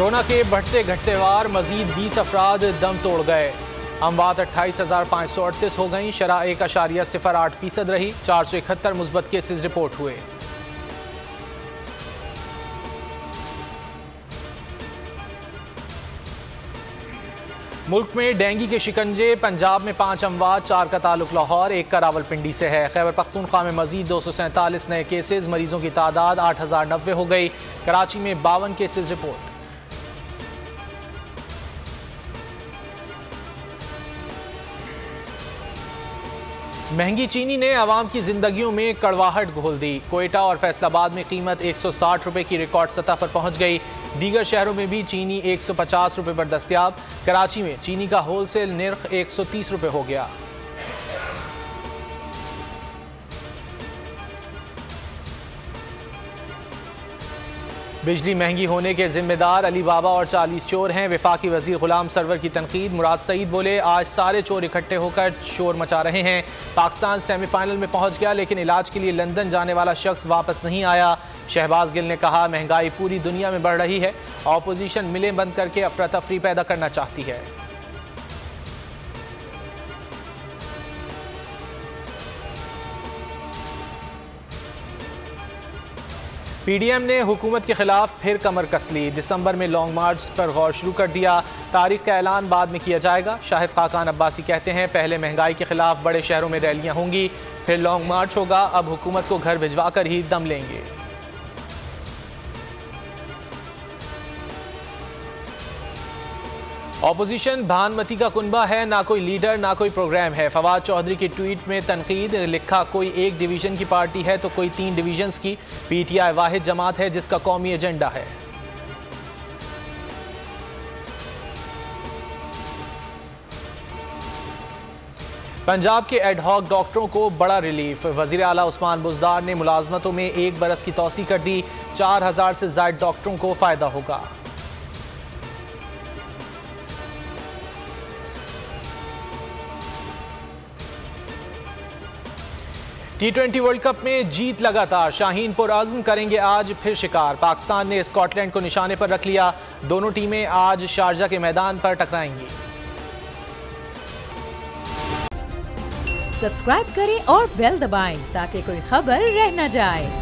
Corona के बढ़ते घटते वार मजीद 20 अफराद दम तोड़ गए। अमवात 28,538 हो गई। शरह 1.08% रही। 471 मुस्बत केसेज रिपोर्ट हुए। मुल्क में डेंगू के शिकंजे। पंजाब में 5 अमवात, 4 का ताल्लुक लाहौर, 1 का रावलपिंडी से है। खैबर पख्तूनख्वा में मजीद 247 नए केसेज। मरीजों की तादाद 8,090 हो गई। कराची में 52 केसेज रिपोर्ट। महंगी चीनी ने आवाम की जिंदगियों में कड़वाहट घोल दी। कोयटा और फैसलाबाद में कीमत 160 रुपए की रिकॉर्ड सतह पर पहुंच गई। दीगर शहरों में भी चीनी 150 रुपए पर दस्तयाब। कराची में चीनी का होलसेल निर्ख 130 रुपए हो गया। बिजली महंगी होने के जिम्मेदार अली बाबा और 40 चोर हैं। वफाकी वजीर गुलाम सरवर की तनकीद। मुराद सईद बोले, आज सारे चोर इकट्ठे होकर शोर मचा रहे हैं। पाकिस्तान सेमीफाइनल में पहुंच गया, लेकिन इलाज के लिए लंदन जाने वाला शख्स वापस नहीं आया। शहबाज गिल ने कहा, महंगाई पूरी दुनिया में बढ़ रही है। ऑपोजिशन मिलें बंद करके अफरा तफरी पैदा करना चाहती है। पीडीएम ने हुकूमत के खिलाफ फिर कमर कस ली। दिसंबर में लॉन्ग मार्च पर गौर शुरू कर दिया। तारीख का ऐलान बाद में किया जाएगा। शाहिद खाकान अब्बासी कहते हैं, पहले महंगाई के खिलाफ बड़े शहरों में रैलियां होंगी, फिर लॉन्ग मार्च होगा। अब हुकूमत को घर भिजवा कर ही दम लेंगे। ऑपोजिशन भानमती का कुनबा है, ना कोई लीडर ना कोई प्रोग्राम है। फवाद चौधरी की ट्वीट में तनकीद। लिखा, कोई एक डिवीजन की पार्टी है तो कोई 3 डिवीजन्स की। पीटीआई वाहिद जमात है जिसका कौमी एजेंडा है। पंजाब के एडहॉक डॉक्टरों को बड़ा रिलीफ। वजीर आला उस्मान बुज़दार ने मुलाजमतों में 1 बरस की तौसी कर दी। 4000 से ज़ायद डॉक्टरों को फायदा होगा। T20 वर्ल्ड कप में जीत लगातार। शाहीन पुरअज़्म करेंगे आज फिर शिकार। पाकिस्तान ने स्कॉटलैंड को निशाने पर रख लिया। दोनों टीमें आज शारजा के मैदान पर टकराएंगी। सब्सक्राइब करें और बेल दबाएं ताकि कोई खबर रह न जाए।